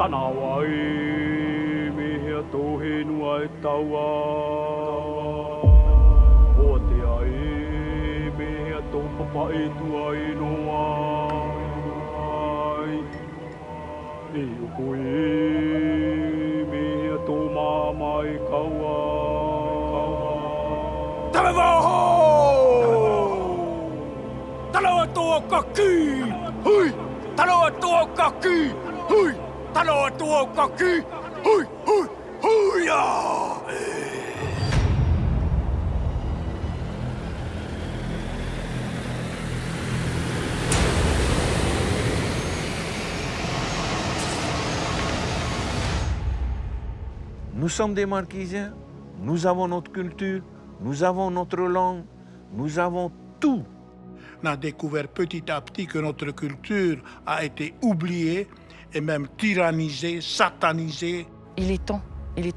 Tanawa e mehea tohe nua e taua. O te ai mehea tō papa e tua e noa. E uko e mehea tō mama e kaua. Tarawaho! Taloa toa kaki! Hui! Taloa toa kaki! Hui! Taloa toa kaki! Hui! Hui! Hui! Nous sommes des Marquisiens, nous avons notre culture, nous avons notre langue, nous avons tout. On a découvert petit à petit que notre culture a été oubliée et même tyrannisée, satanisée. Il est temps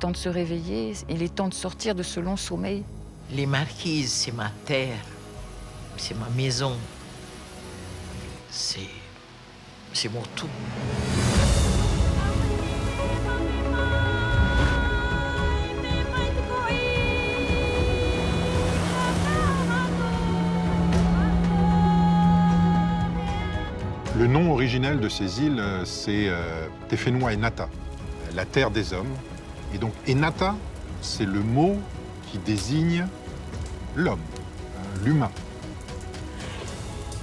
de se réveiller, il est temps de sortir de ce long sommeil. Les Marquises, c'est ma terre, c'est ma maison, c'est mon tout. Le nom originel de ces îles, c'est Tefenua Enata, la terre des hommes. Et donc Enata, c'est le mot qui désigne l'homme, l'humain.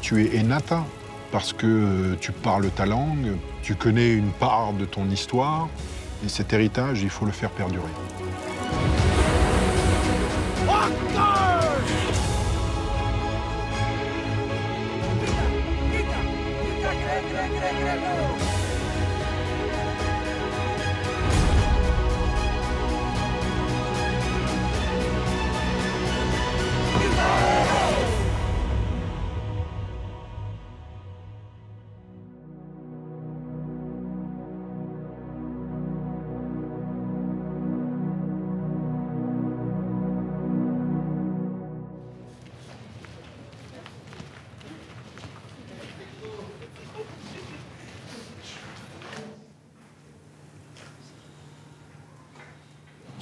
Tu es Enata parce que tu parles ta langue, tu connais une part de ton histoire, et cet héritage, il faut le faire perdurer.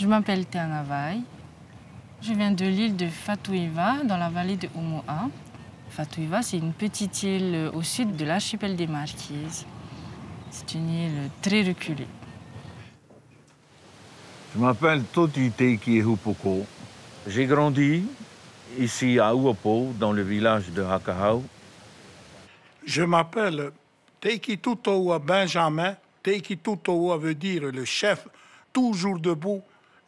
Je m'appelle Théana Vai. Je viens de l'île de Fatuiva, dans la vallée de Omoa. Fatuiva, c'est une petite île au sud de l'archipel des Marquises. C'est une île très reculée. Je m'appelle Toti Teiki Hupoko. J'ai grandi ici à Uapo, dans le village de Hakahau. Je m'appelle Teiki Tutoua Benjamin. Teiki Tutoua veut dire le chef toujours debout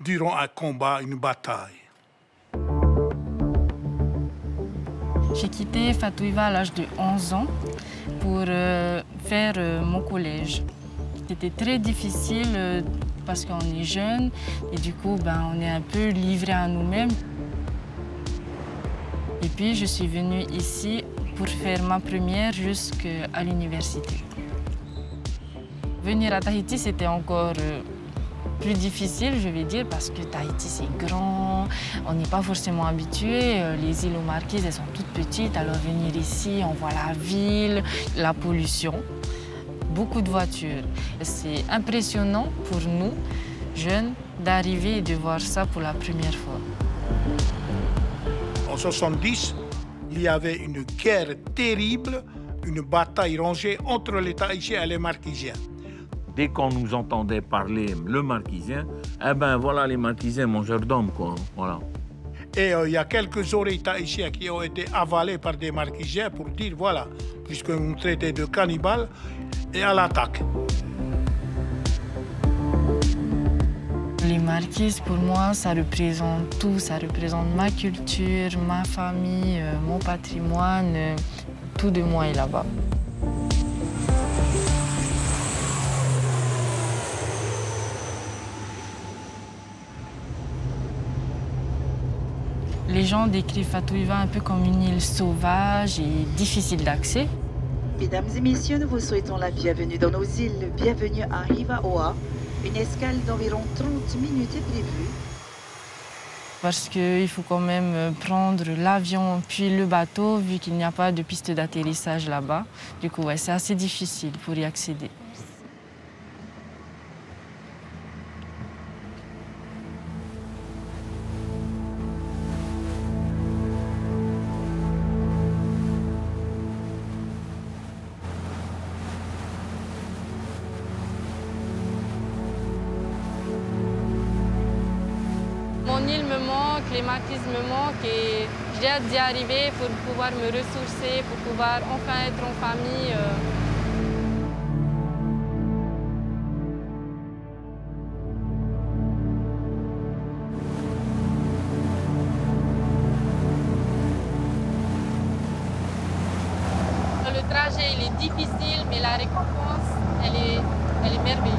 durant un combat, une bataille. J'ai quitté Fatuiva à l'âge de 11 ans pour faire mon collège. C'était très difficile parce qu'on est jeune et du coup, on est un peu livré à nous-mêmes. Et puis, je suis venue ici pour faire ma première jusqu'à l'université. Venir à Tahiti, c'était encore plus difficile, je vais dire, parce que Tahiti, c'est grand, on n'est pas forcément habitué. Les îles aux Marquises, elles sont toutes petites, alors venir ici, on voit la ville, la pollution, beaucoup de voitures. C'est impressionnant pour nous, jeunes, d'arriver et de voir ça pour la première fois. En 70, il y avait une guerre terrible, une bataille rangée entre les Tahitiens et les Marquisiens. Dès qu'on nous entendait parler le marquisien, eh ben voilà les marquisiens mangeurs d'hommes, quoi. Voilà. Et il y a quelques oreilles tahitiens qui ont été avalées par des marquisiens pour dire, voilà, puisque vous me traitez de cannibale, et à l'attaque. Les Marquises, pour moi, ça représente tout. Ça représente ma culture, ma famille, mon patrimoine. Tout de moi est là-bas. Les gens décrivent Fatuiva un peu comme une île sauvage et difficile d'accès. Mesdames et messieurs, nous vous souhaitons la bienvenue dans nos îles. Bienvenue à Hivaoa. Une escale d'environ 30 minutes est prévue. Parce qu'il faut quand même prendre l'avion puis le bateau, vu qu'il n'y a pas de piste d'atterrissage là-bas. Du coup, ouais, c'est assez difficile pour y accéder. 「 C'est assez difficile pour y accéder. îles me manquent, les marquises me manquent et j'ai hâte d'y arriver pour pouvoir me ressourcer, pour pouvoir enfin être en famille. Le trajet il est difficile, mais la récompense, elle est merveilleuse.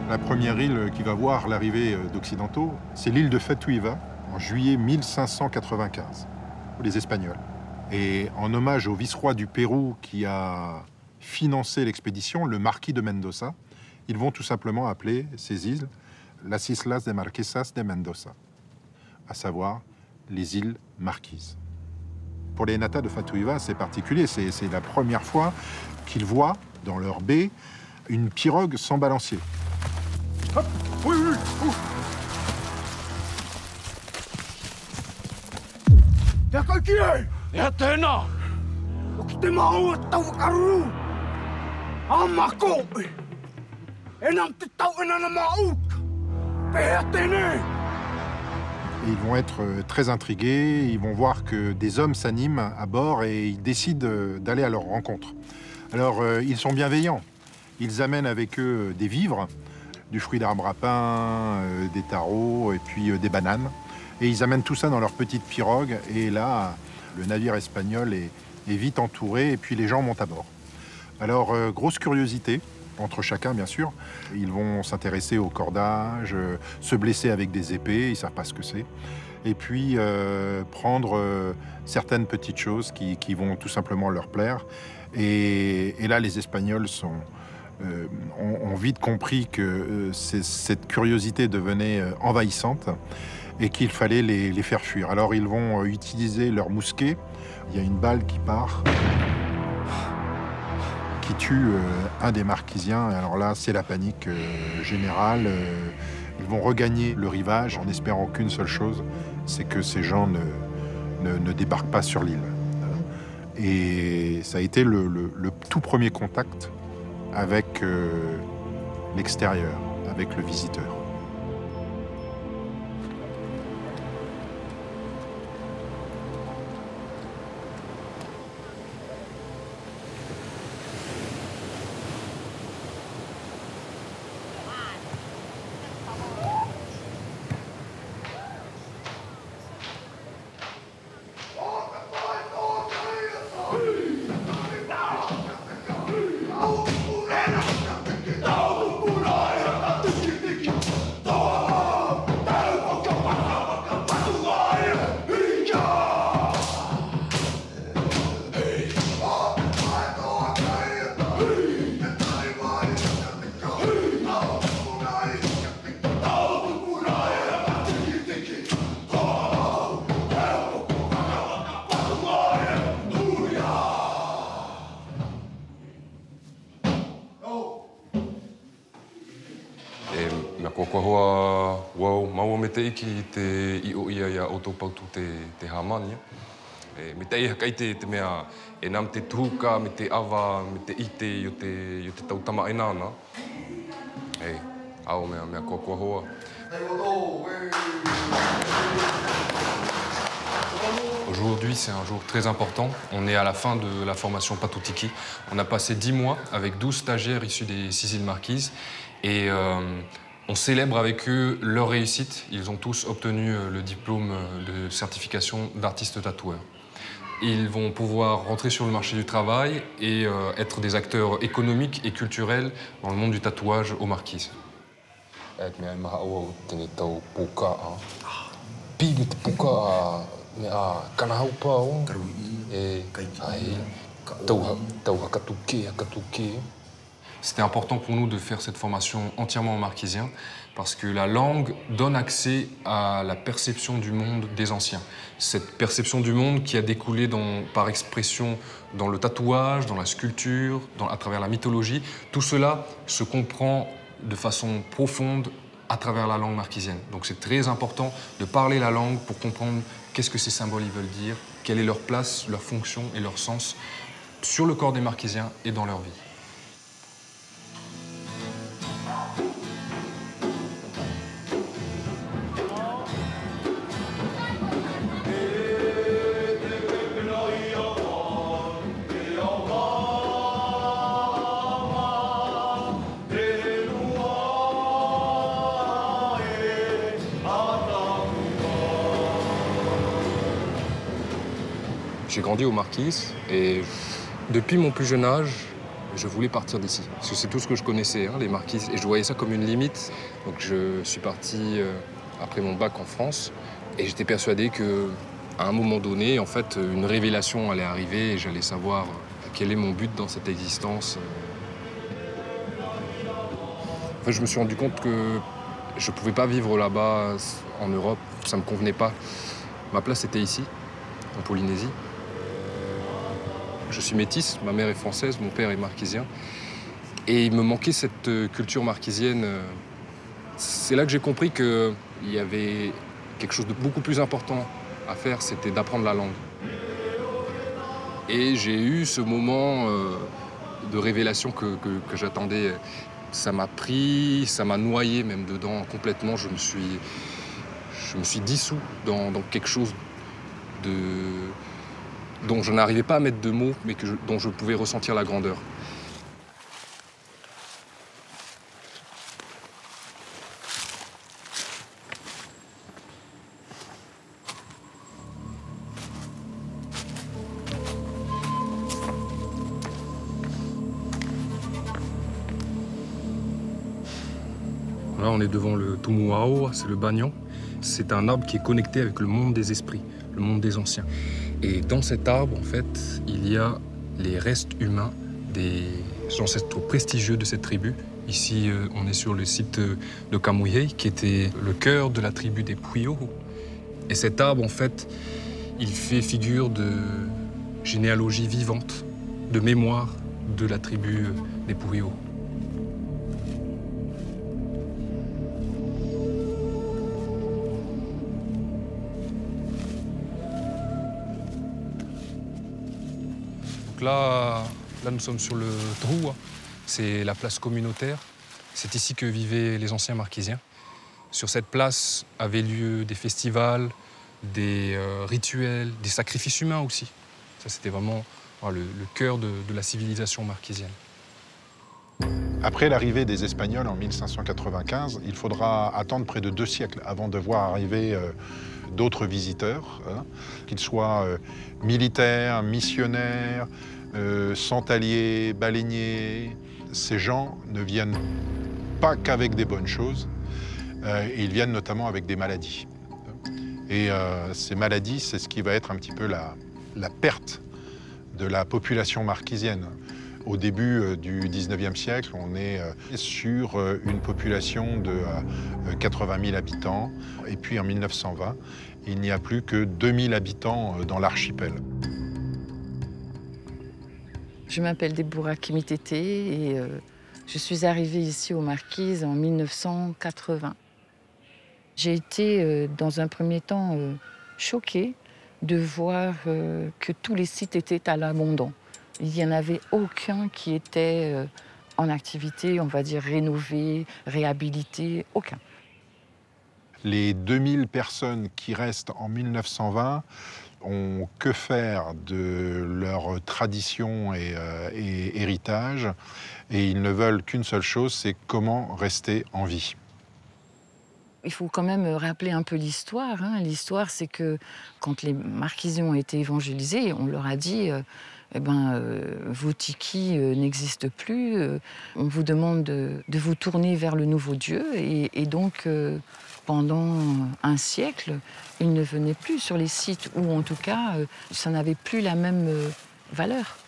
La première île qui va voir l'arrivée d'Occidentaux, c'est l'île de Fatuiva, en juillet 1595, les Espagnols. Et en hommage au vice-roi du Pérou qui a financé l'expédition, le marquis de Mendoza, ils vont tout simplement appeler ces îles las Islas de Marquesas de Mendoza, à savoir les îles Marquises. Pour les Natas de Fatuiva, c'est particulier, c'est la première fois qu'ils voient dans leur baie une pirogue sans balancier. Hop, oui, oui, ouh. Teka, Yatena! Uktimau tawakaru! Amako! Enam titau enanamauk! Péatene! Ils vont être très intrigués, ils vont voir que des hommes s'animent à bord et ils décident d'aller à leur rencontre. Alors, ils sont bienveillants. Ils amènent avec eux des vivres, du fruit d'arbre à pain, des tarots et puis des bananes. Et ils amènent tout ça dans leur petite pirogue. Et là, le navire espagnol est vite entouré et puis les gens montent à bord. Alors, grosse curiosité, entre chacun bien sûr. Ils vont s'intéresser au cordage, se blesser avec des épées, ils ne savent pas ce que c'est. Et puis prendre certaines petites choses qui vont tout simplement leur plaire. Et là, les Espagnols ont vite compris que cette curiosité devenait envahissante et qu'il fallait les faire fuir. Alors ils vont utiliser leur mousquet. Il y a une balle qui part, qui tue un des Marquisiens. Alors là, c'est la panique générale. Ils vont regagner le rivage en espérant qu'une seule chose, c'est que ces gens ne débarquent pas sur l'île. Et ça a été le tout premier contact avec l'extérieur, avec le visiteur. Ko hoa wau maua me te iki te io ia ia o tō pautu te Hamania. Me te iha kai te mea e nam te tuhuka, me te awa, me te ite i o te tautama e nāna. Ao mea kua hoa. Aujourd'hui, c'est un jour très important. On est à la fin de la formation Patutiki. On a passé 10 mois avec 12 stagiaires issus des 6 îles Marquises. Et on célèbre avec eux leur réussite. Ils ont tous obtenu le diplôme de certification d'artiste tatoueur. Ils vont pouvoir rentrer sur le marché du travail et être des acteurs économiques et culturels dans le monde du tatouage aux Marquises. C'était important pour nous de faire cette formation entièrement en marquisien parce que la langue donne accès à la perception du monde des anciens. Cette perception du monde qui a découlé par expression dans le tatouage, dans la sculpture, à travers la mythologie, tout cela se comprend de façon profonde à travers la langue marquisienne. Donc c'est très important de parler la langue pour comprendre qu'est-ce que ces symboles ils veulent dire, quelle est leur place, leur fonction et leur sens sur le corps des marquisiens et dans leur vie. J'ai grandi aux Marquises et depuis mon plus jeune âge, je voulais partir d'ici. Parce que c'est tout ce que je connaissais, hein, les Marquises, et je voyais ça comme une limite. Donc je suis parti après mon bac en France et j'étais persuadé qu'à un moment donné, en fait, une révélation allait arriver et j'allais savoir quel est mon but dans cette existence. En fait, je me suis rendu compte que je ne pouvais pas vivre là-bas, en Europe, ça ne me convenait pas. Ma place était ici, en Polynésie. Je suis métisse, ma mère est française, mon père est marquisien. Et il me manquait cette culture marquisienne. C'est là que j'ai compris qu'il y avait quelque chose de beaucoup plus important à faire, c'était d'apprendre la langue. Et j'ai eu ce moment de révélation que j'attendais. Ça m'a pris, ça m'a noyé même dedans complètement. Je me suis dissous dans quelque chose dont je n'arrivais pas à mettre de mots, mais dont je pouvais ressentir la grandeur. Là, on est devant le Tumuao, c'est le banyan. C'est un arbre qui est connecté avec le monde des esprits, le monde des anciens. Et dans cet arbre, en fait, il y a les restes humains des ancêtres prestigieux de cette tribu. Ici, on est sur le site de Kamuyei, qui était le cœur de la tribu des Puyo. Et cet arbre, en fait, il fait figure de généalogie vivante, de mémoire de la tribu des Puyo. Là, nous sommes sur le Trua, c'est la place communautaire. C'est ici que vivaient les anciens marquisiens. Sur cette place avaient lieu des festivals, des rituels, des sacrifices humains aussi. Ça, c'était vraiment le cœur de la civilisation marquisienne. Après l'arrivée des Espagnols en 1595, il faudra attendre près de 2 siècles avant de voir arriver d'autres visiteurs, hein, qu'ils soient militaires, missionnaires, santaliers, baleiniers. Ces gens ne viennent pas qu'avec des bonnes choses, ils viennent notamment avec des maladies. Et ces maladies, c'est ce qui va être un petit peu la perte de la population marquisienne. Au début du 19e siècle, on est sur une population de 80 000 habitants. Et puis en 1920, il n'y a plus que 2 000 habitants dans l'archipel. Je m'appelle Déborah Kimitete et je suis arrivée ici aux Marquises en 1980. J'ai été dans un premier temps choquée de voir que tous les sites étaient à l'abandon. Il n'y en avait aucun qui était en activité, on va dire rénové, réhabilité, aucun. Les 2000 personnes qui restent en 1920 ont que faire de leur tradition et héritage, et ils ne veulent qu'une seule chose, c'est comment rester en vie. Il faut quand même rappeler un peu l'histoire. Hein. L'histoire, c'est que quand les Marquisiens ont été évangélisés, on leur a dit vos tikis n'existent plus, on vous demande de vous tourner vers le nouveau Dieu. Et donc, pendant un siècle, ils ne venaient plus sur les sites, ou en tout cas, ça n'avait plus la même valeur.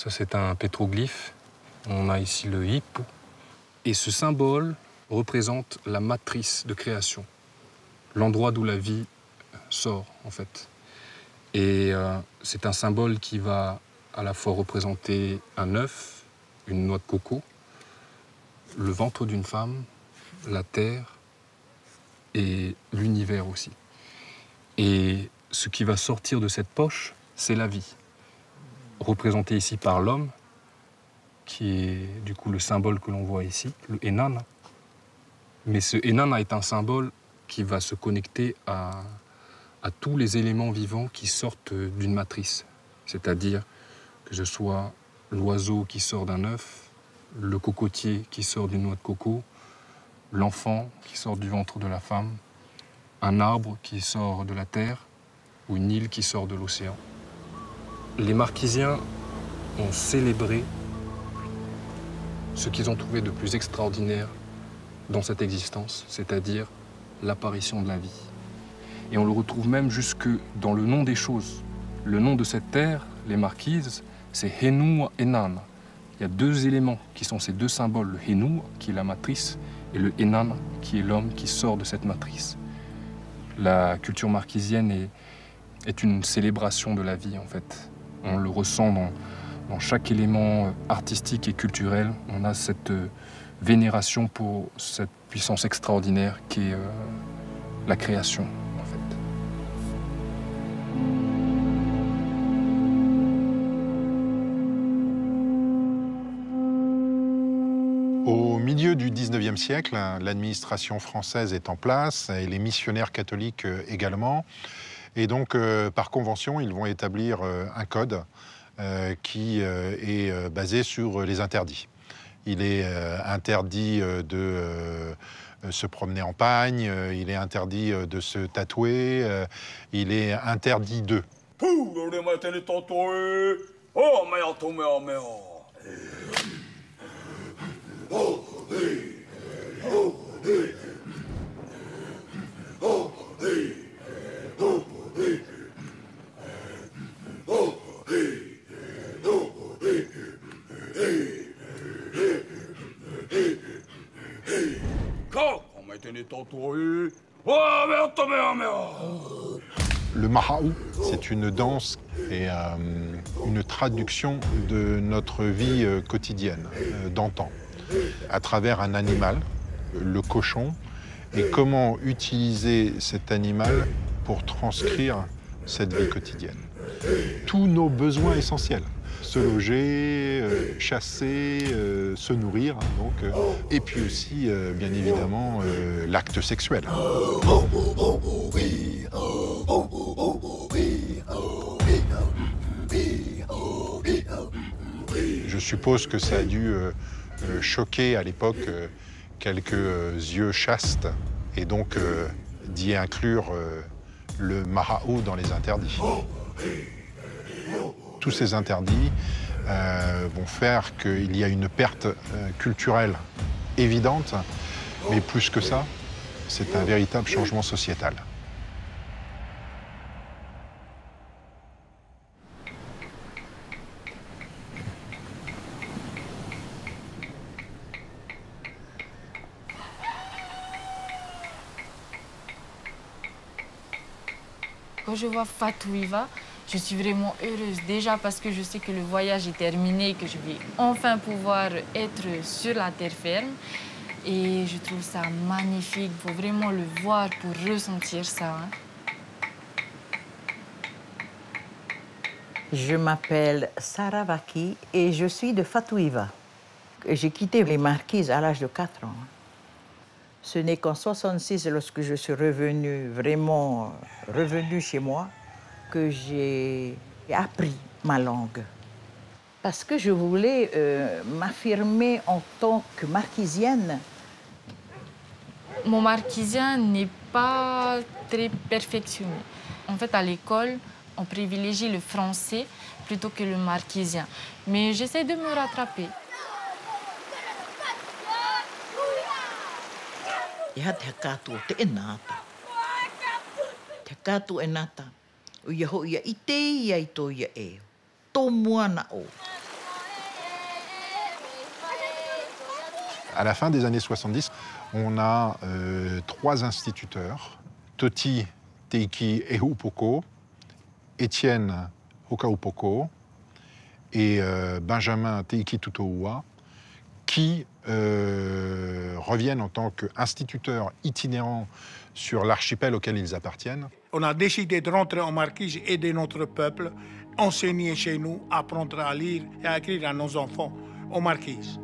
Ça, c'est un pétroglyphe. On a ici le hippo. Et ce symbole représente la matrice de création, l'endroit d'où la vie sort, en fait. Et c'est un symbole qui va à la fois représenter un œuf, une noix de coco, le ventre d'une femme, la terre et l'univers aussi. Et ce qui va sortir de cette poche, c'est la vie, représentée ici par l'homme, qui est du coup le symbole que l'on voit ici, le Enana. Mais ce Enana est un symbole qui va se connecter à tous les éléments vivants qui sortent d'une matrice. C'est-à-dire que ce soit l'oiseau qui sort d'un œuf, le cocotier qui sort d'une noix de coco, l'enfant qui sort du ventre de la femme, un arbre qui sort de la terre ou une île qui sort de l'océan. Les Marquisiens ont célébré ce qu'ils ont trouvé de plus extraordinaire dans cette existence, c'est-à-dire l'apparition de la vie. Et on le retrouve même jusque dans le nom des choses. Le nom de cette terre, les Marquises, c'est Henua Enan. Il y a deux éléments qui sont ces deux symboles, le Henua, qui est la matrice, et le Enan, qui est l'homme qui sort de cette matrice. La culture marquisienne est une célébration de la vie, en fait. On le ressent dans chaque élément artistique et culturel. On a cette vénération pour cette puissance extraordinaire qui est la création, en fait. Au milieu du XIXe siècle, l'administration française est en place et les missionnaires catholiques également. Et donc, par convention, ils vont établir un code qui est basé sur les interdits. Il est interdit de se promener en pagne, il est interdit de se tatouer, il est interdit de... Le Maha'u, c'est une danse et une traduction de notre vie quotidienne d'antan, à travers un animal, le cochon, et comment utiliser cet animal pour transcrire cette vie quotidienne. Tous nos besoins essentiels, se loger, chasser, se nourrir, donc, et puis aussi, bien évidemment, l'acte sexuel. Je suppose que ça a dû choquer à l'époque quelques yeux chastes, et donc d'y inclure le Maha'u dans les interdits. Tous ces interdits vont faire qu'il y a une perte culturelle évidente, mais plus que ça, c'est un véritable changement sociétal. Quand je vois Fatouiva, je suis vraiment heureuse. Déjà parce que je sais que le voyage est terminé, que je vais enfin pouvoir être sur la terre ferme. Et je trouve ça magnifique. Il faut vraiment le voir pour ressentir ça. Je m'appelle Sarah Vaki et je suis de Fatouiva. J'ai quitté les Marquises à l'âge de 4 ans. Ce n'est qu'en 1966, lorsque je suis vraiment revenue chez moi, que j'ai appris ma langue. Parce que je voulais m'affirmer en tant que marquisienne. Mon marquisien n'est pas très perfectionné. En fait, à l'école, on privilégie le français plutôt que le marquisien. Mais j'essaie de me rattraper. Ia te kātua te enata. Te kātua enata. O ia ho ia i te ia i tō ia e. Tō moana o. À la fin des années 70, on a 3 instituteurs, Toti Teiki Ehupoko, Étienne Hokaupoko et Benjamin Teiki Tutoua, qui reviennent en tant qu'instituteurs itinérants sur l'archipel auquel ils appartiennent. On a décidé de rentrer en Marquise, aider notre peuple, enseigner chez nous, apprendre à lire et à écrire à nos enfants en Marquise.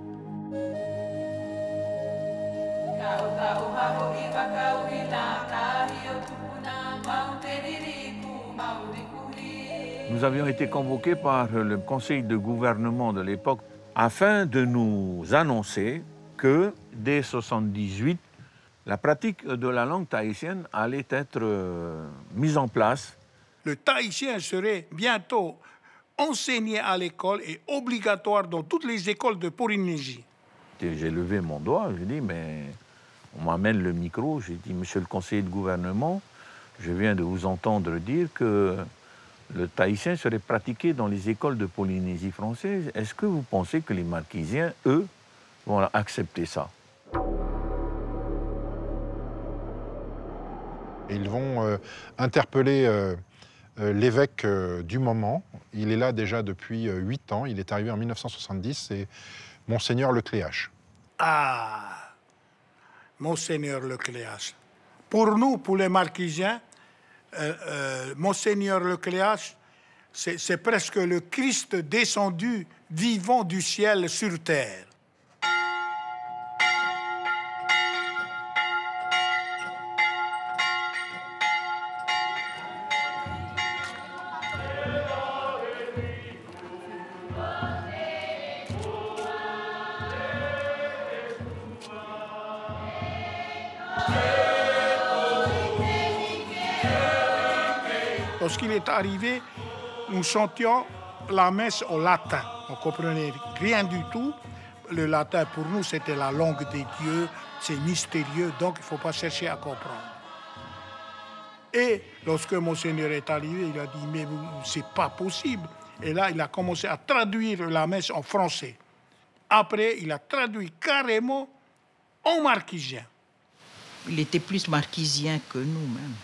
Nous avions été convoqués par le conseil de gouvernement de l'époque afin de nous annoncer que dès 1978, la pratique de la langue tahitienne allait être mise en place. Le tahitien serait bientôt enseigné à l'école et obligatoire dans toutes les écoles de Polynésie. J'ai levé mon doigt, j'ai dit, mais on m'amène le micro, j'ai dit, monsieur le conseiller de gouvernement, je viens de vous entendre dire que le tahitien serait pratiqué dans les écoles de Polynésie française. Est-ce que vous pensez que les Marquisiens, eux, vont accepter ça? Ils vont interpeller l'évêque du moment. Il est là déjà depuis 8 ans. Il est arrivé en 1970. C'est Monseigneur Lecléache. Ah, Monseigneur Lecléache. Pour nous, pour les Marquisiens, Monseigneur Lecléache, c'est presque le Christ descendu, vivant du ciel sur terre. Lorsqu'il est arrivé, nous chantions la messe au latin. On ne comprenait rien du tout. Le latin, pour nous, c'était la langue des dieux. C'est mystérieux, donc il ne faut pas chercher à comprendre. Et lorsque Monseigneur est arrivé, il a dit « mais c'est pas possible ». Et là, il a commencé à traduire la messe en français. Après, il a traduit carrément en marquisien. Il était plus marquisien que nous-mêmes.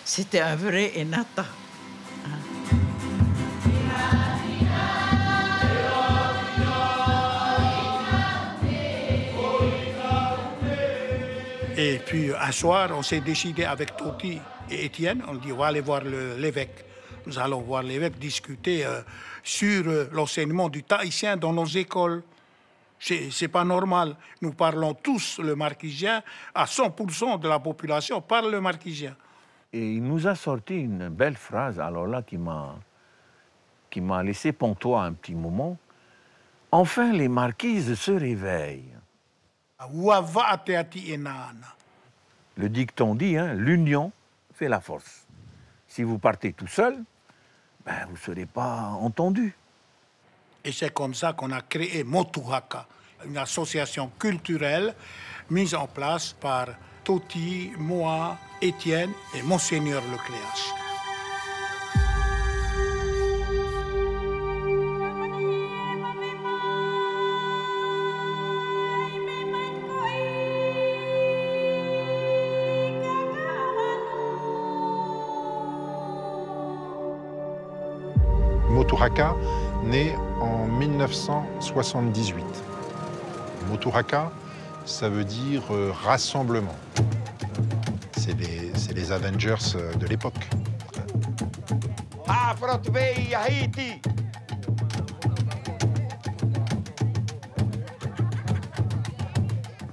C'était un vrai Enata. Et puis un soir, on s'est décidé avec Toti et Étienne, on dit on va aller voir l'évêque. Nous allons voir l'évêque discuter sur l'enseignement du tahitien dans nos écoles. C'est pas normal. Nous parlons tous le marquisien, à 100% de la population parle le marquisien. Et il nous a sorti une belle phrase, alors là, qui m'a laissé pantois un petit moment. Enfin, les marquises se réveillent. Le dicton dit, hein, l'union fait la force. Si vous partez tout seul, ben, vous ne serez pas entendu. Et c'est comme ça qu'on a créé Motuhaka, une association culturelle mise en place par Toti, moi, Étienne et Monseigneur Lecléache. Motuhaka naît en 1978. Motuhaka, ça veut dire rassemblement. C'est les Avengers de l'époque.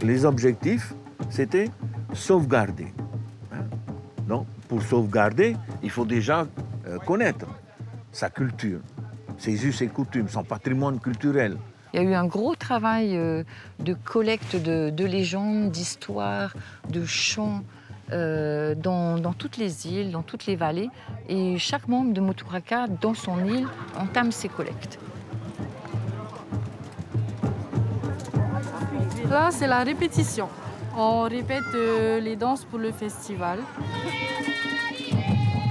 Les objectifs, c'était sauvegarder. Donc, pour sauvegarder, il faut déjà connaître sa culture, ses us et coutumes, son patrimoine culturel. Il y a eu un gros travail de collecte de légendes, d'histoires, de chants dans toutes les îles, dans toutes les vallées. Et chaque membre de Motuhaka, dans son île, entame ses collectes. Là, c'est la répétition. On répète les danses pour le festival.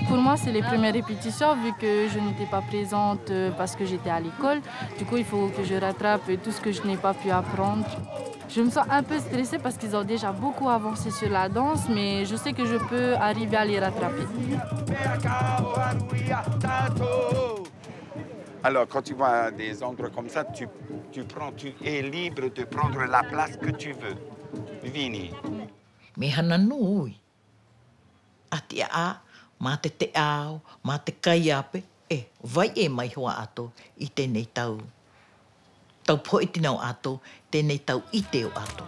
Pour moi, c'est les premières répétitions vu que je n'étais pas présente parce que j'étais à l'école. Du coup, il faut que je rattrape tout ce que je n'ai pas pu apprendre. Je me sens un peu stressée parce qu'ils ont déjà beaucoup avancé sur la danse, mais je sais que je peux arriver à les rattraper. Alors, quand tu vois des endroits comme ça, tu es libre de prendre la place que tu veux. Vini. Me hana nui. Ati a, mā te ao, mā te kaiape, vai e mai hoa ato I tēnei tau. Tau po I tinau ato, tēnei tau I te o ato.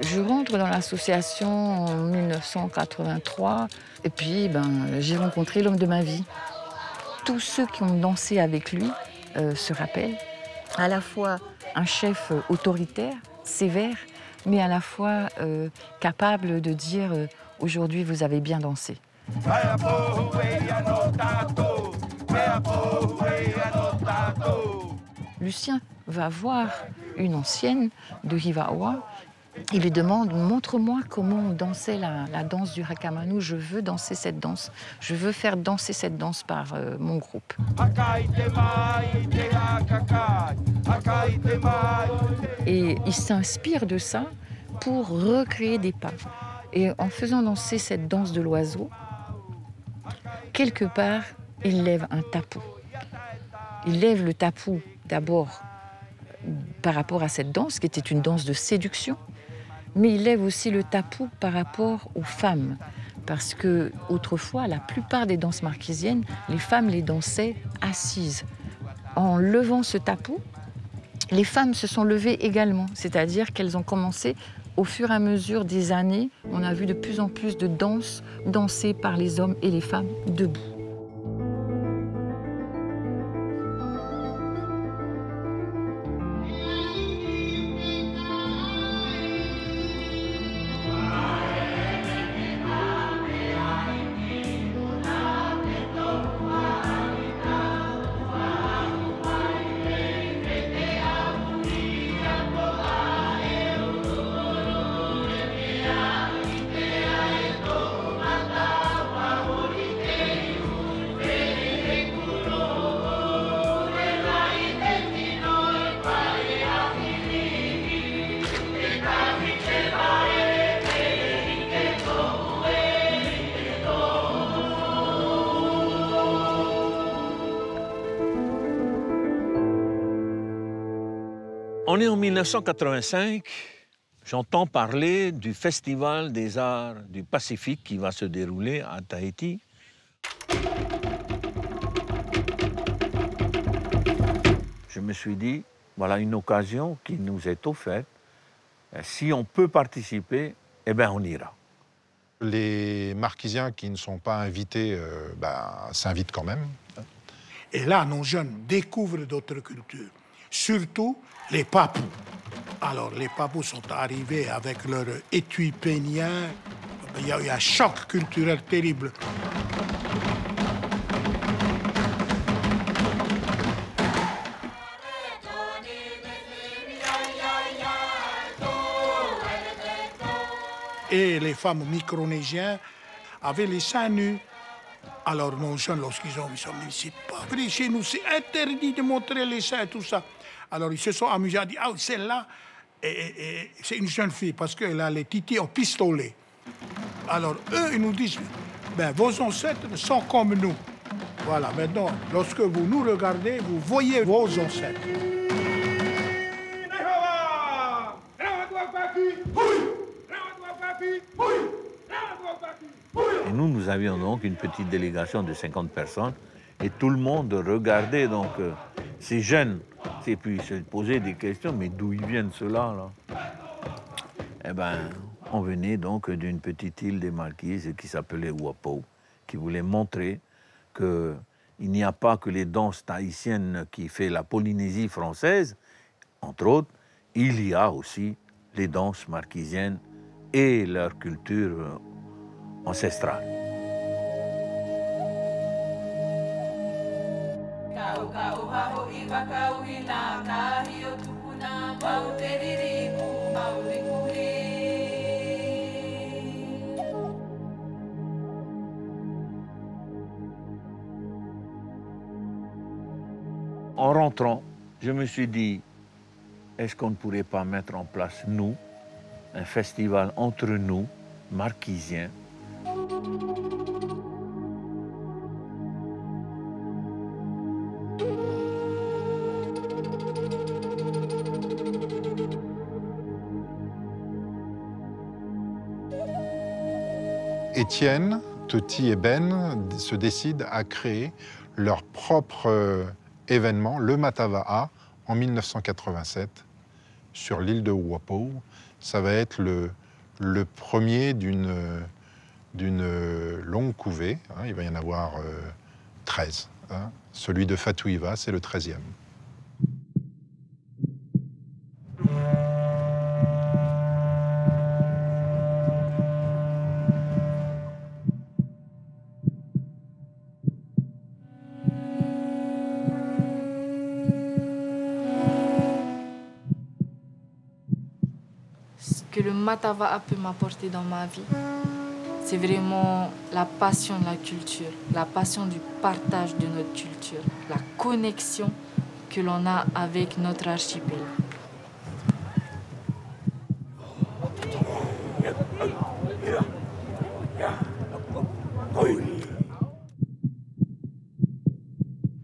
Je rentre dans l'association en 1983 et puis j'ai rencontré l'homme de ma vie. Tous ceux qui ont dansé avec lui se rappellent. À la fois un chef autoritaire, sévère, mais à la fois capable de dire « aujourd'hui vous avez bien dansé ». Lucien va voir une ancienne de Hivaoa. Il lui demande « montre-moi comment on dansait la danse du Hakamanu, je veux danser cette danse, je veux faire danser cette danse par mon groupe ». Et il s'inspire de ça pour recréer des pas. Et en faisant danser cette danse de l'oiseau, quelque part, il lève un tapou. Il lève le tapou d'abord par rapport à cette danse, qui était une danse de séduction, mais il lève aussi le tapou par rapport aux femmes. Parce que autrefois, la plupart des danses marquisiennes, les femmes les dansaient assises. En levant ce tapou, les femmes se sont levées également, c'est-à-dire qu'elles ont commencé, au fur et à mesure des années, on a vu de plus en plus de danses dansées par les hommes et les femmes debout. On est en 1985, j'entends parler du Festival des Arts du Pacifique qui va se dérouler à Tahiti. Je me suis dit, voilà une occasion qui nous est offerte. Si on peut participer, eh bien on ira. Les Marquisiens qui ne sont pas invités s'invitent quand même. Et là, nos jeunes découvrent d'autres cultures, surtout les papous. Alors, les papous sont arrivés avec leur étui pénien. Il y a eu un choc culturel terrible. Et les femmes micronésiennes avaient les seins nus. Alors, nos jeunes, lorsqu'ils ont vu ça, mais c'est pas vrai, chez nous, c'est interdit de montrer les seins et tout ça. Alors, ils se sont amusés à dire, ah, celle-là, c'est une jeune fille, parce qu'elle a les titis au pistolet. Alors, eux, ils nous disent, ben, vos ancêtres sont comme nous. Voilà, maintenant, lorsque vous nous regardez, vous voyez vos ancêtres. Et nous avions donc une petite délégation de 50 personnes et tout le monde regardait donc ces jeunes et puis se poser des questions, mais d'où ils viennent ceux-là là? Eh bien, on venait donc d'une petite île des Marquises qui s'appelait Uapo, qui voulait montrer qu'il n'y a pas que les danses tahitiennes qui fait la Polynésie française, entre autres, il y a aussi les danses marquisiennes et leur culture ancestrale. En rentrant, je me suis dit, est-ce qu'on ne pourrait pas mettre en place, nous, un festival entre nous, marquisiens. Étienne, Toti et Ben se décident à créer leur propre événement, le Matava'a, en 1987, sur l'île de Ouapo. Ça va être le premier d'une longue couvée. Hein, il va y en avoir 13. Hein. Celui de Fatouiva, c'est le 13e. Que le Matava'a peut m'apporter dans ma vie, c'est vraiment la passion de la culture, la passion du partage de notre culture, la connexion que l'on a avec notre archipel.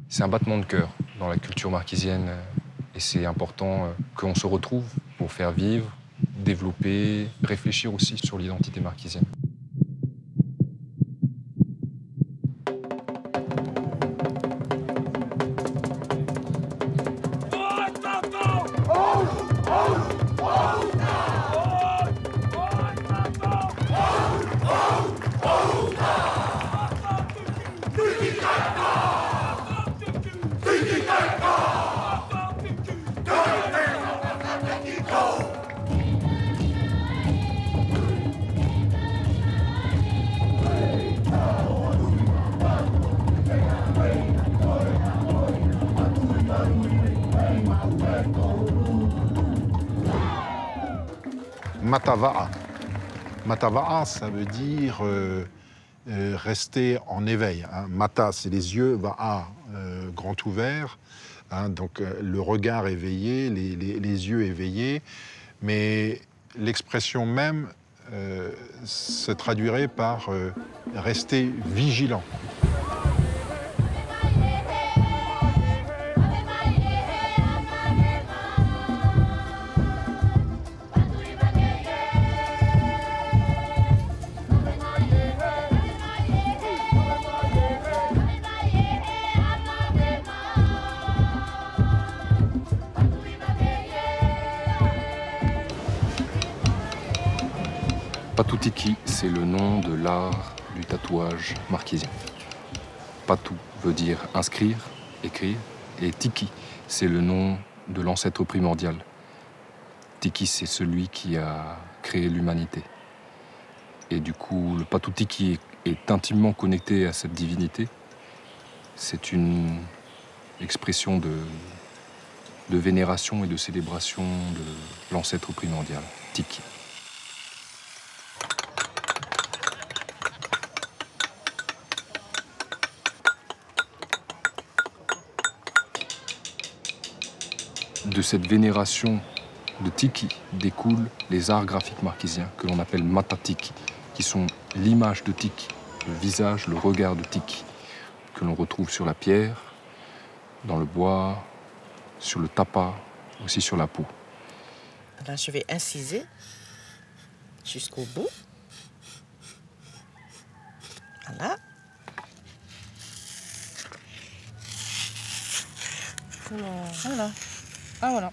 C'est un battement de cœur dans la culture marquisienne et c'est important qu'on se retrouve pour faire vivre, développer, réfléchir aussi sur l'identité marquisienne. Matava'a. Matava'a, ça veut dire rester en éveil. Hein. Mata, c'est les yeux, va'a, grand ouvert. Hein, donc le regard éveillé, les yeux éveillés. Mais l'expression même se traduirait par rester vigilant. Patutiki, c'est le nom de l'art du tatouage marquisien. Patu veut dire inscrire, écrire, et Tiki, c'est le nom de l'ancêtre primordial. Tiki, c'est celui qui a créé l'humanité. Et du coup, le Patutiki est intimement connecté à cette divinité. C'est une expression de vénération et de célébration de l'ancêtre primordial, Tiki. De cette vénération de Tiki découlent les arts graphiques marquisiens que l'on appelle Matatiki, qui sont l'image de Tiki, le visage, le regard de Tiki, que l'on retrouve sur la pierre, dans le bois, sur le tapa, aussi sur la peau. Alors je vais inciser jusqu'au bout. Voilà. Voilà. Ah voilà.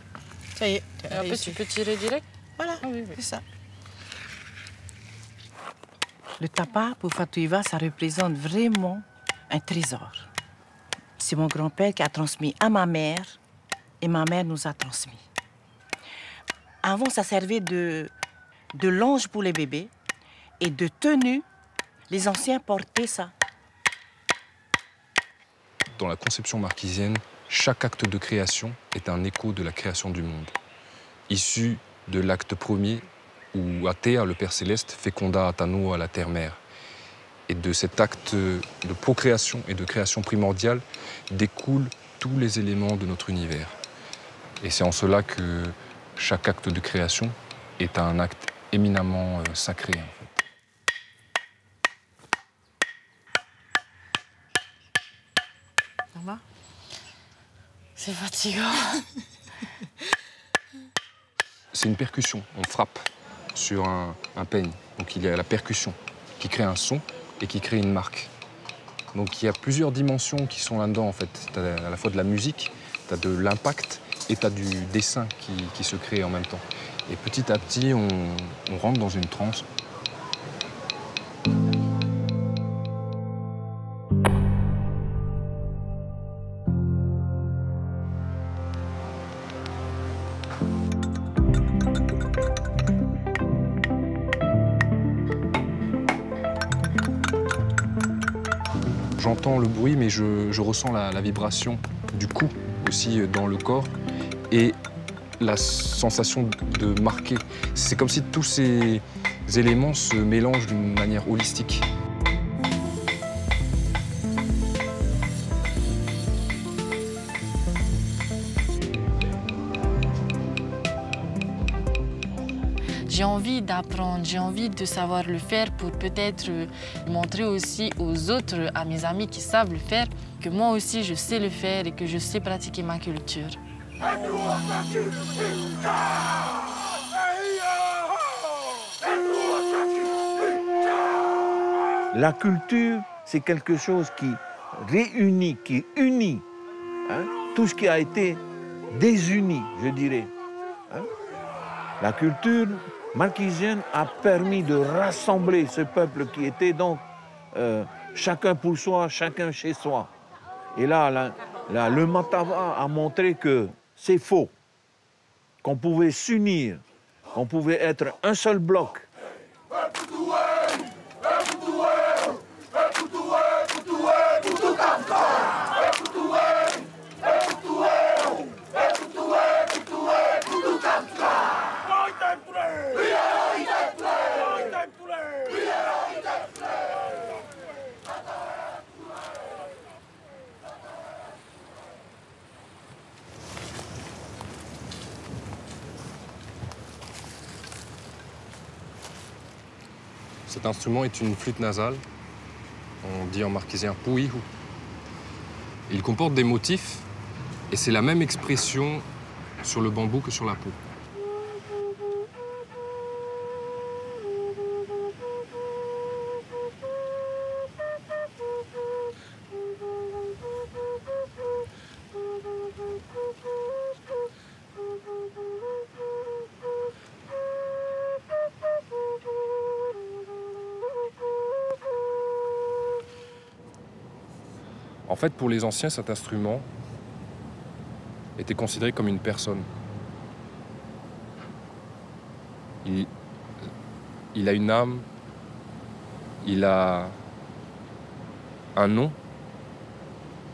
Ça y est. Et après, tu peux tirer direct? Voilà, ah, oui, oui. C'est ça. Le tapa, pour Fatouiva, ça représente vraiment un trésor. C'est mon grand-père qui a transmis à ma mère et ma mère nous a transmis. Avant, ça servait de longe pour les bébés et de tenue. Les anciens portaient ça. Dans la conception marquisienne, Chaque acte de création est un écho de la création du monde, issu de l'acte premier où Atea, le Père Céleste, féconda Atano à la terre-mère. Et de cet acte de procréation et de création primordiale découlent tous les éléments de notre univers. Et c'est en cela que chaque acte de création est un acte éminemment sacré. En fait. Ça va? C'est fatigant. C'est une percussion, on frappe sur un peigne. Donc il y a la percussion qui crée un son et qui crée une marque. Donc il y a plusieurs dimensions qui sont là-dedans en fait. Tu as à la fois de la musique, tu as de l'impact et tu as du dessin qui se crée en même temps. Et petit à petit, on rentre dans une transe. J'entends le bruit, mais je ressens la vibration du coup aussi dans le corps et la sensation de marquer. C'est comme si tous ces éléments se mélangent d'une manière holistique. J'ai envie d'apprendre, j'ai envie de savoir le faire pour peut-être montrer aussi aux autres, à mes amis qui savent le faire, que moi aussi je sais le faire et que je sais pratiquer ma culture. La culture, c'est quelque chose qui réunit, qui unit tout ce qui a été désuni, je dirais. La culture marquisienne a permis de rassembler ce peuple qui était donc chacun pour soi, chacun chez soi. Et là, le Matava a montré que c'est faux, qu'on pouvait s'unir, qu'on pouvait être un seul bloc. Cet instrument est une flûte nasale, on dit en marquisien puihu. Il comporte des motifs et c'est la même expression sur le bambou que sur la peau. En fait, pour les anciens, cet instrument était considéré comme une personne. Il a une âme, il a un nom,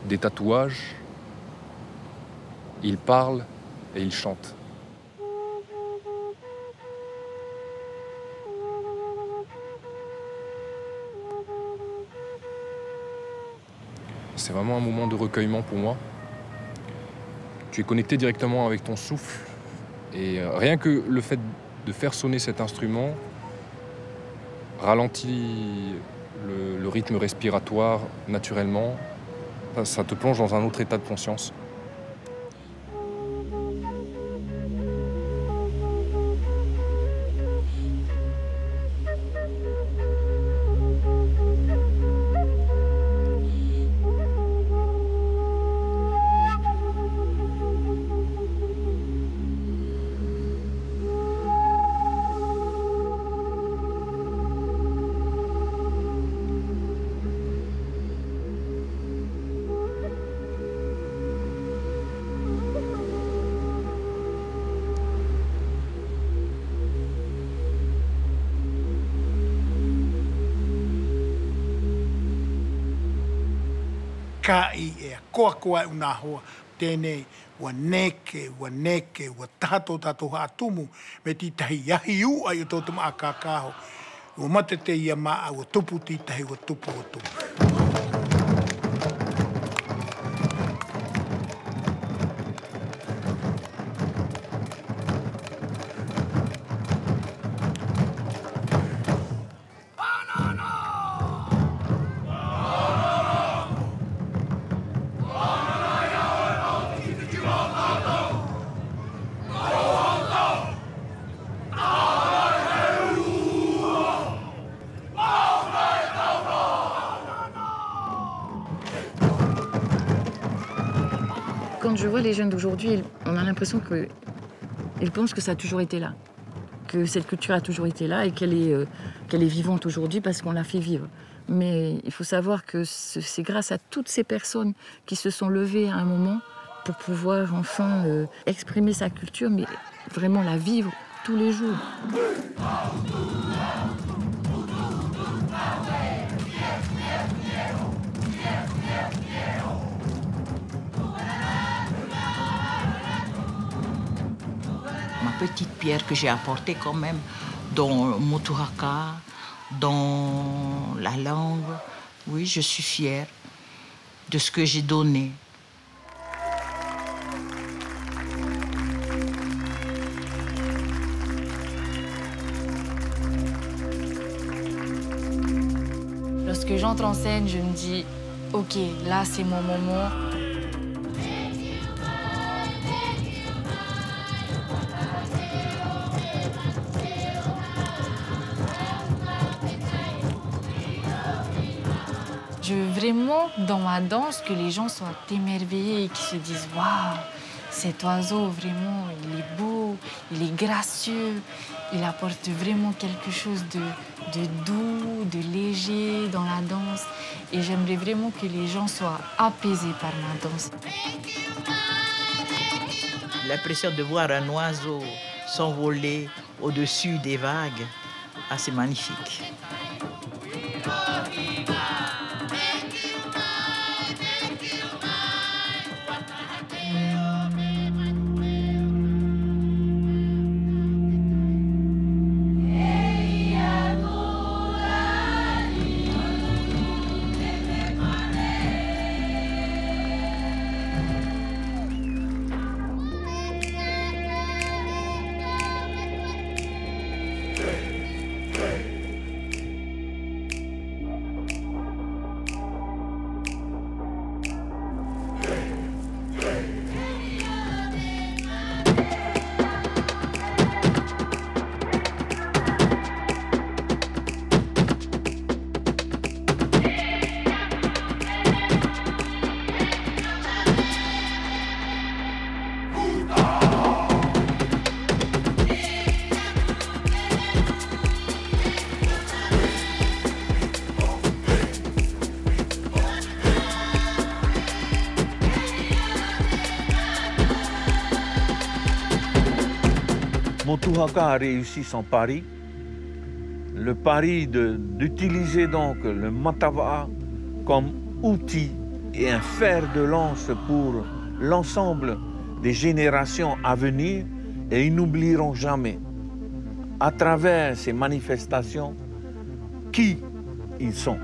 des tatouages, il parle et il chante. C'est vraiment un moment de recueillement pour moi. Tu es connecté directement avec ton souffle. Et rien que le fait de faire sonner cet instrument ralentit le rythme respiratoire naturellement. Ça te plonge dans un autre état de conscience. Kai e koa koa una hoa tēnei, ua neke, ua tato hātumu, me ti tahi ahi ua i o tō tama a kākāho. Ua mate te ia maa, ua tupu ti tahi, ua tupu. Quand je vois les jeunes d'aujourd'hui, on a l'impression qu'ils pensent que ça a toujours été là, que cette culture a toujours été là et qu'elle est vivante aujourd'hui parce qu'on l'a fait vivre. Mais il faut savoir que c'est grâce à toutes ces personnes qui se sont levées à un moment pour pouvoir enfin exprimer sa culture, mais vraiment la vivre tous les jours. Ma petite pierre que j'ai apportée quand même dans Motuhaka, dans la langue. Oui, je suis fière de ce que j'ai donné. Lorsque j'entre en scène, je me dis, ok, là c'est mon moment. Je veux vraiment, dans ma danse, que les gens soient émerveillés et qu'ils se disent « Waouh, cet oiseau, vraiment, il est beau, il est gracieux, il apporte vraiment quelque chose de doux, de léger dans la danse. » Et j'aimerais vraiment que les gens soient apaisés par ma danse. L'impression de voir un oiseau s'envoler au-dessus des vagues, ah, c'est magnifique. Motuhaka a réussi son pari, le pari d'utiliser donc le matava comme outil et un fer de lance pour l'ensemble des générations à venir, et ils n'oublieront jamais, à travers ces manifestations, qui ils sont.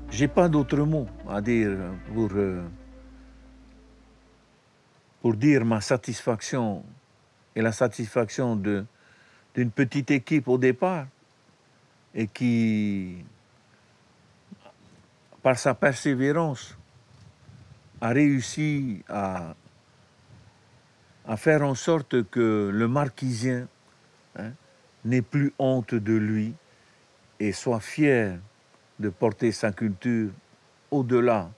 J'ai pas d'autre mot à dire pour dire ma satisfaction et la satisfaction d'une petite équipe au départ et qui, par sa persévérance, a réussi à faire en sorte que le marquisien n'ait plus honte de lui et soit fier de porter sa culture au-delà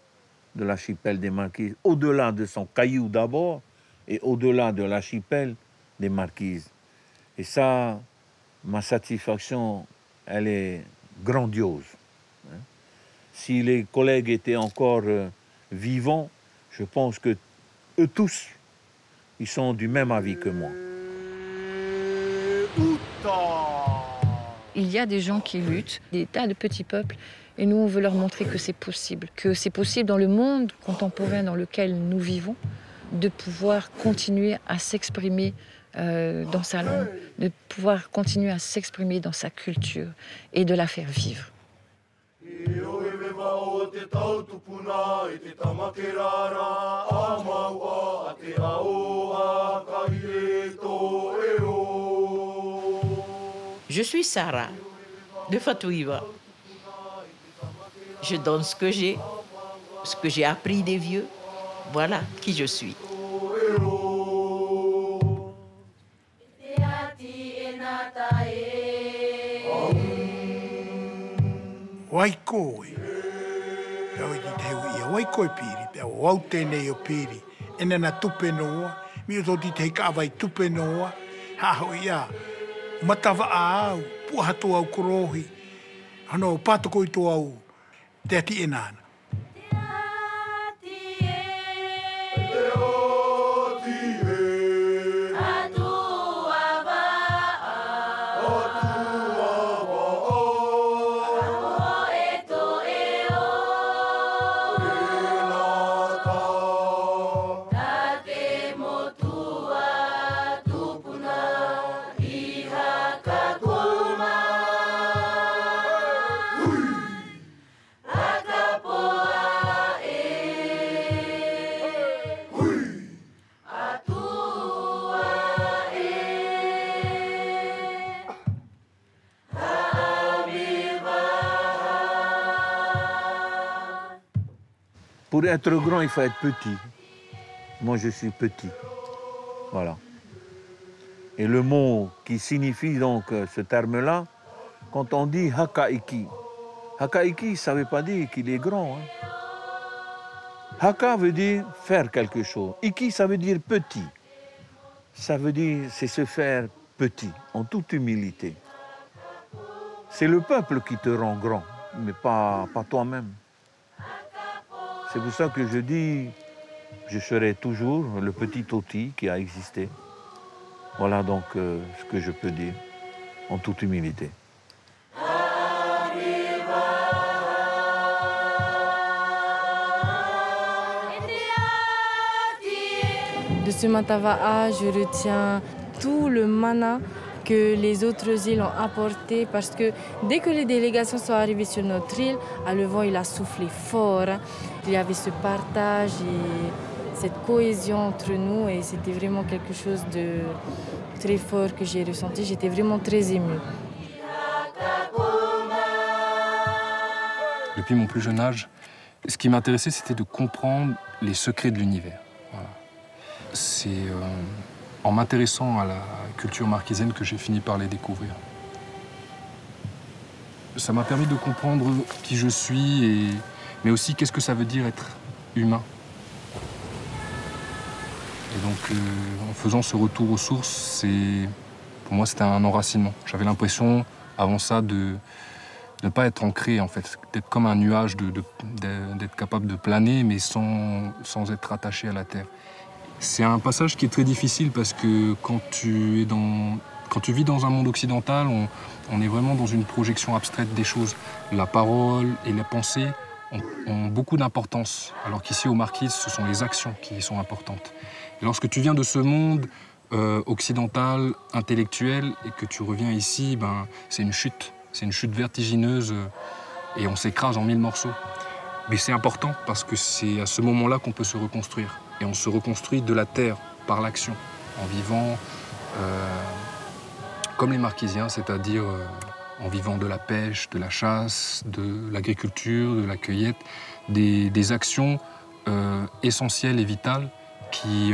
de l'archipel des Marquises, au-delà de son caillou d'abord et au-delà de l'archipel des Marquises. Et ça, ma satisfaction, elle est grandiose. Si les collègues étaient encore vivants, je pense que eux tous, ils sont du même avis que moi. Il y a des gens qui luttent, des tas de petits peuples, et nous, on veut leur montrer que c'est possible dans le monde contemporain dans lequel nous vivons, de pouvoir continuer à s'exprimer dans sa langue, de pouvoir continuer à s'exprimer dans sa culture et de la faire vivre. Je suis Sarah, de Fatouiva. Je donne ce que j'ai appris des vieux. Voilà qui je suis. Waikoi. Waikoi piri, wau tēnei o piri. Enena tupe noa, mi o tōti te kawai tupe noa. Haho ia, matawa au, puahato au korohi. Ano, pātoko i tō au, te ati enana. Pour être grand, il faut être petit. Moi, je suis petit. Voilà. Et le mot qui signifie donc ce terme-là, quand on dit hakaiki, hakaiki, ça ne veut pas dire qu'il est grand. Haka veut dire faire quelque chose. Iki, ça veut dire petit. Ça veut dire, c'est se faire petit, en toute humilité. C'est le peuple qui te rend grand, mais pas toi-même. C'est pour ça que je dis, je serai toujours le petit Toti qui a existé. Voilà donc ce que je peux dire, en toute humilité. De ce Matava'a, je retiens tout le mana que les autres îles ont apporté, parce que dès que les délégations sont arrivées sur notre île, le vent il a soufflé fort. Il y avait ce partage et cette cohésion entre nous, et c'était vraiment quelque chose de très fort que j'ai ressenti. J'étais vraiment très émue. Depuis mon plus jeune âge, ce qui m'intéressait, c'était de comprendre les secrets de l'univers. Voilà. C'est en m'intéressant à la culture marquisienne que j'ai fini par les découvrir. Ça m'a permis de comprendre qui je suis, mais aussi qu'est-ce que ça veut dire être humain. Et donc, en faisant ce retour aux sources, pour moi, c'était un enracinement. J'avais l'impression, avant ça, de ne pas être ancré, en fait, d'être comme un nuage, d'être capable de planer, mais sans être attaché à la terre. C'est un passage qui est très difficile parce que quand tu vis dans un monde occidental, on est vraiment dans une projection abstraite des choses. La parole et la pensée ont beaucoup d'importance, alors qu'ici, aux Marquises, ce sont les actions qui sont importantes. Et lorsque tu viens de ce monde occidental, intellectuel, et que tu reviens ici, c'est une chute vertigineuse, et on s'écrase en 1000 morceaux. Mais c'est important parce que c'est à ce moment-là qu'on peut se reconstruire. Et on se reconstruit de la terre, par l'action, en vivant comme les Marquisiens, c'est-à-dire en vivant de la pêche, de la chasse, de l'agriculture, de la cueillette, des actions essentielles et vitales qui,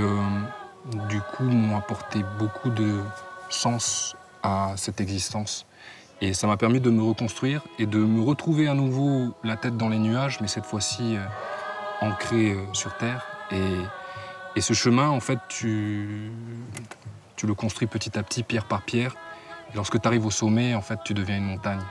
du coup, m'ont apporté beaucoup de sens à cette existence. Et ça m'a permis de me reconstruire et de me retrouver à nouveau la tête dans les nuages, mais cette fois-ci ancré sur terre. Et ce chemin, en fait, tu le construis petit à petit, pierre par pierre. Et lorsque tu arrives au sommet, en fait, tu deviens une montagne.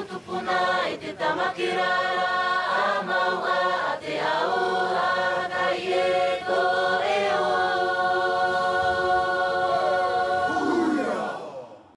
Tupuna, iti tamakirara, amawa.